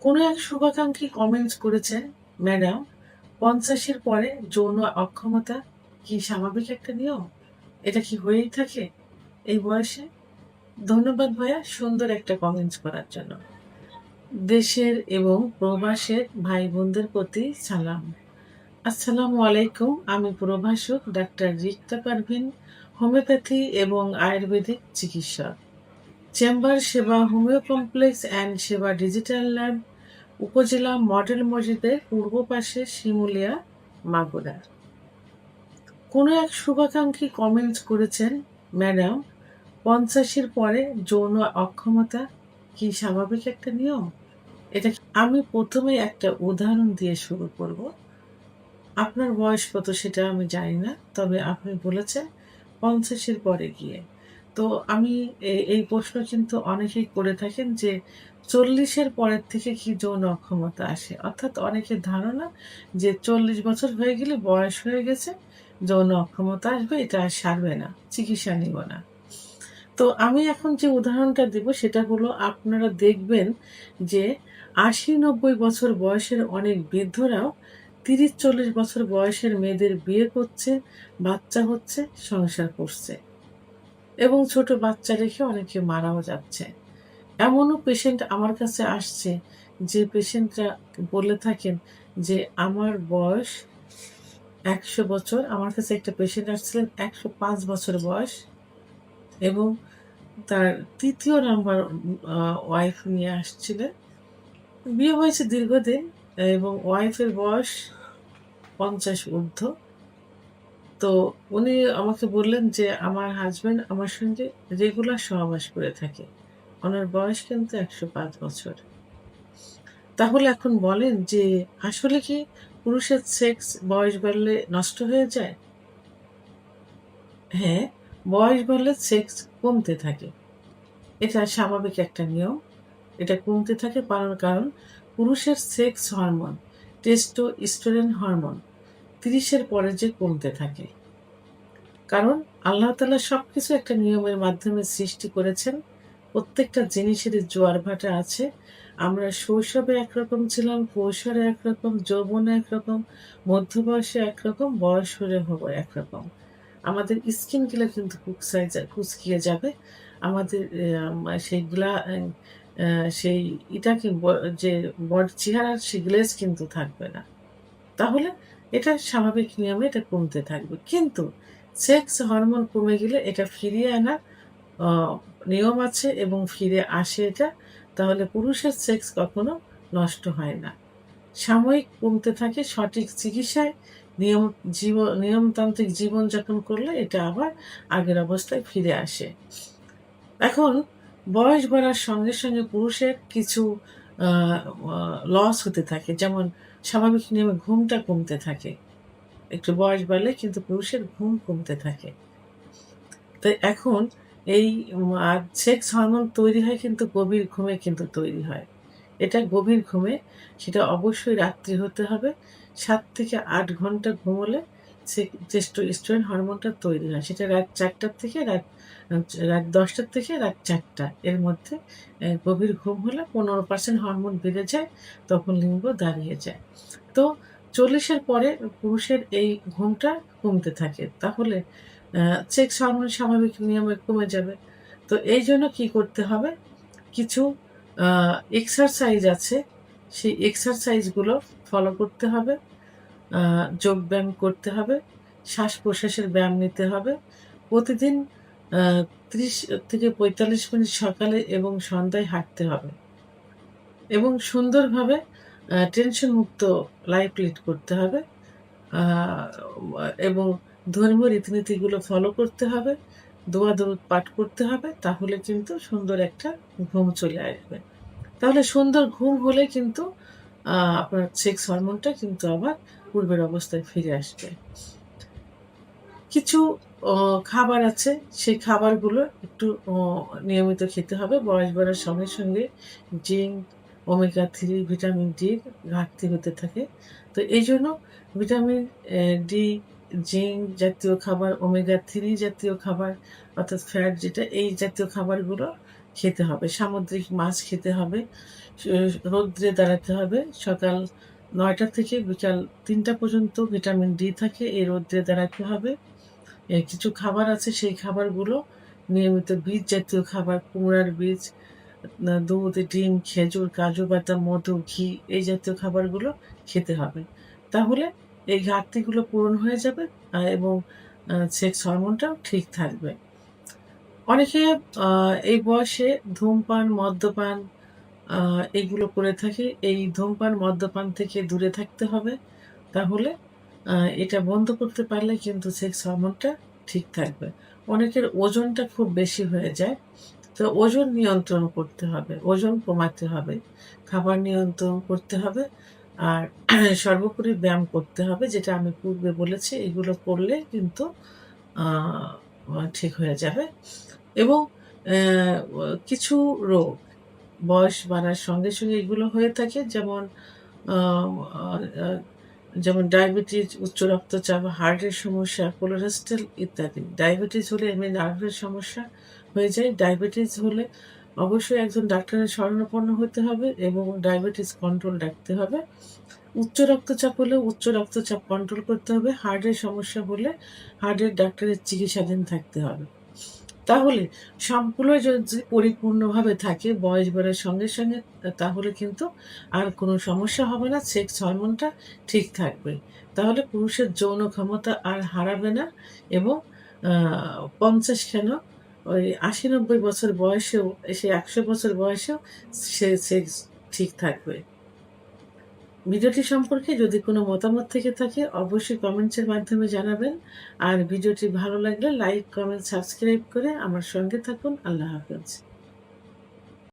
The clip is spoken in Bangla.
কোনো এক শুভাকাঙ্ক্ষী কমেন্টস করেছেন, ম্যাডাম ৫০-এর পরে যৌন অক্ষমতা কি স্বাভাবিক একটা নিয়ম? এটা কি হয়েই থাকে এই বয়সে? ধন্যবাদ ভাইয়া সুন্দর একটা কমেন্টস করার জন্য। দেশের এবং প্রবাসের ভাই বোনদের প্রতি সালাম। আসসালামু আলাইকুম। আমি প্রভাষক ডাক্তার রিক্তা পারভিন, হোমিওপ্যাথি এবং আয়ুর্বেদিক চিকিৎসক। চেম্বার সেবা হোমিও কমপ্লেক্স অ্যান্ড সেবা ডিজিটাল ল্যাব, উপজেলা মডেল মসজিদের পূর্ব পাশে, শিমুলিয়া, মাগুরা। কোনো এক শুভাকাঙ্ক্ষী কমেন্টস করেছেন, ম্যাডাম ৫০-এর পরে যৌন অক্ষমতা কি স্বাভাবিক একটা নিয়ম? আমি প্রথমে একটা উদাহরণ দিয়ে শুরু করব। আপনার বয়স কত সেটা আমি জানি না। তবে আপনি বলেছেন ৫০-এর পরে গিয়ে। তো আমি এই প্রশ্ন কিন্তু অনেকেই করে থাকেন যে ৪০-এর পরের থেকে কি যৌন অক্ষমতা আসে? অর্থাৎ অনেকের ধারণা যে ৪০ বছর হয়ে গেলে বয়স হয়ে গেছে, যৌন অক্ষমতা আসবে, এটা আর সারবে না, চিকিৎসা নিব না। তো আমি এখন যে উদাহরণটা দিব সেটা হলো, আপনারা দেখবেন যে ৮০-৯০ বছর বয়সের অনেক বৃদ্ধরাও ৩০-৪০ বছর বয়সের মেয়েদের বিয়ে করছে, বাচ্চা হচ্ছে, সংসার করছে এবং ছোট বাচ্চা রেখে অনেকে মারাও যাচ্ছে। এমনও পেশেন্ট আমার কাছে আসছে যে পেশেন্টরা বলে থাকেন যে, "আমার বয়স ১০০ বছর।" আমার কাছে একটা পেশেন্ট আসছিলেন ১০৫ বছর বয়স এবং তার ৩য় নাম্বার আ ওয়াইফ নিয়ে আসছিলেন। বিয়ে হয়েছে দীর্ঘদিন এবং ওয়াইফের বয়স ৫০ ঊর্ধ্ব। তো উনি আমাকে বললেন যে, "আমার হাসব্যান্ড আমার সঙ্গে রেগুলার সহবাস করে থাকে। উনার বয়স কিন্তু ১০৫ বছর।" তাহলে এখন বলেন যে, আসলে কি পুরুষের সেক্স বয়স বাড়লে নষ্ট হয়ে যায়? হ্যাঁ, বয়স বাড়লে সেক্স কমতে থাকে। এটা স্বাভাবিক একটা নিয়ম। এটা কমতে থাকে কারণ পুরুষের সেক্স হরমোন, টেস্টোস্টেরন হরমোন ৩০ এর পরে যে কমতে থাকে। কারণ আল্লাহ তাআলা সবকিছু একটা নিয়মের মাধ্যমে সৃষ্টি করেছেন। প্রত্যেকটা জিনিসেরই জোয়ার-ভাটা আছে। আমরা শৈশবে একরকম ছিলাম, কৈশোরে একরকম, যৌবনে একরকম, মধ্য বয়সে একরকম, বয়স হলে হবো একরকম। আমাদের স্কিন গুলা কিন্তু কুঁচকিয়ে যাবে। আমাদের সেইগুলা সেই ইটাকে যে চেহারার সেই গ্লেজ কিন্তু থাকবে না। তাহলে এটা স্বাভাবিক নিয়মে এটা কমতে থাকবে। কিন্তু সেক্স হরমোন কমে গেলে এটা ফিরিয়ে আনার অ নিয়ম আছে এবং ফিরে আসে এটা। তাহলে পুরুষের সেক্স কখনো নষ্ট হয় না। সাময়িক কমতে থাকে, সঠিক চিকিৎসায় নিয়ম নিয়মতান্ত্রিক জীবনযাপন করলে এটা আবার আগের অবস্থায় ফিরে আসে। এখন বয়স বাড়ার সঙ্গে, সঙ্গে পুরুষের কিছু আ আ লস হতে থাকে। যেমন স্বাভাবিক নিয়মে ঘুমটা কমতে থাকে। একটু বয়স বাড়লে কিন্তু পুরুষের ঘুম কমতে থাকে। তো এখন এই সেক্স হরমোন তৈরি হয় কিন্তু গভীর ঘুমে কিন্তু তৈরি হয়। এটা গভীর ঘুমে, সেটা অবশ্যই রাত্রি হতে হবে। ৭ থেকে ৮ ঘন্টা ঘুমোলে টেস্টোস্টেরন হরমোনটা তৈরি হয়। সেটা রাত ৪টা থেকে রাত ১০টা থেকে রাত ৪টা এর মধ্যে গভীর ঘুম হলে ১৫% হরমোন বেড়ে যায়, তখন লিঙ্গ দাঁড়িয়ে যায়। তো ৪০ এর পরে পুরুষের এই ঘুমটা কমতে থাকে। তাহলে আ সেক্স হরমোন স্বাভাবিক নিয়মে কমে যাবে। তো এইজন্য কি করতে হবে? কিছু আ এক্সারসাইজ আছে। সেই এক্সারসাইজ গুলো ফলো করতে হবে। আ যোগব্যায়াম করতে হবে। শ্বাস-প্রশ্বাসের ব্যায়াম নিতে হবে। প্রতিদিন আ ৩০ থেকে ৪৫ মিনিট সকালে এবং সন্ধ্যায় হাঁটতে হবে। এবং সুন্দরভাবে টেনশন মুক্ত লাইফ লিড করতে হবে। আ এবং ধর্মীয় রীতিনীতিগুলো ফলো করতে হবে। দোয়া দরুদ পাঠ করতে হবে। তাহলে কিন্তু সুন্দর একটা ঘুম চলে আসবে। তাহলে সুন্দর ঘুম হলে কিন্তু আপনার সেক্স হরমোনটা কিন্তু আবার পূর্বের অবস্থায় ফিরে আসবে। কিছু অ খাবার আছে, সেই খাবারগুলো একটু নিয়মিত খেতে হবে। বয়স বাড়ার সঙ্গে, সঙ্গে জিঙ্ক, ওমেগা 3, ভিটামিন ডি র ঘাটতি হতে থাকে। তো এইজন্য ভিটামিন ডি, জিঙ্ক জাতীয় খাবার, ওমেগা 3 জাতীয় খাবার, অর্থাৎ ফ্যাট যেটা, এই জাতীয় খাবারগুলো খেতে হবে। সামুদ্রিক মাছ খেতে হবে। রৌদ্রে দাঁড়াতে হবে। সকাল ৯টা থেকে বিকাল ৩টা পর্যন্ত ভিটামিন ডি থাকে। এই রৌদ্রে দাঁড়াতে হবে। কিছু খাবার আছে সেই খাবারগুলো নিয়মিত বীজ জাতীয় খাবার, কুমড়ার বীজ, দুধ, ডিম, খেজুর, কাজু বাদাম, মধু, ঘি এই জাতীয় খাবারগুলো খেতে হবে। তাহলে এই ঘাটতিগুলো পূরণ হয়ে যাবে এবং সেক্স হরমোনটাও ঠিক থাকবে। অনেকে আ এই বয়সে ধূমপান, মদ্যপান আ এগুলো করে থাকে। এই ধূমপান, মদ্যপান থেকে দূরে থাকতে হবে। তাহলে আ এটা বন্ধ করতে পারলে কিন্তু সেক্স হরমোনটা ঠিক থাকবে। অনেকের ওজনটা খুব বেশি হয়ে যায়। তো ওজন নিয়ন্ত্রণ করতে হবে, ওজন কমাতে হবে, খাবার নিয়ন্ত্রণ করতে হবে। আর সর্বোপরি ব্যায়াম করতে হবে যেটা আমি পূর্বে বলেছি। এগুলো করলে কিন্তু আ ঠিক হয়ে যাবে এবং কিছু রোগ বয়স বাড়ার সঙ্গে এগুলো হয়ে থাকে যেমন আ আ আ যেমন ডায়াবেটিস, উচ্চ রক্তচাপ, হার্টের সমস্যা, কোলেস্টেরল ইত্যাদি। ডায়াবেটিস হলে এমনি নার্ভের সমস্যা হয়ে যায়। ডায়াবেটিস হলে অবশ্যই একজন ডাক্তারের শরণাপন্ন হতে হবে এবং ডায়াবেটিস কন্ট্রোল রাখতে হবে। উচ্চ রক্তচাপ হলে উচ্চ রক্তচাপ কন্ট্রোল করতে হবে। হার্টের সমস্যা হলে হার্টের ডাক্তারের চিকিৎসাধীন থাকতে হবে। তাহলে সবগুলো যদি পরিপূর্ণভাবে থাকে বয়স বাড়ার সঙ্গে তাহলে কিন্তু আর কোনো সমস্যা হবে না। সেক্স হরমোনটা ঠিক থাকবে। তাহলে পুরুষের যৌন ক্ষমতা আর হারাবে না এবং আ ৫০ কেন ওই ৮০-৯০ বছর বয়সেও ১০০ বছর বয়সেও সে সেক্স ঠিক থাকবে। ভিডিওটি সম্পর্কে যদি কোনো মতামত থেকে থাকে অবশ্যই কমেন্টসের মাধ্যমে জানাবেন। আর ভিডিওটি ভালো লাগলে লাইক, কমেন্ট, সাবস্ক্রাইব করে আমার সঙ্গে থাকুন। আল্লাহ হাফেজ।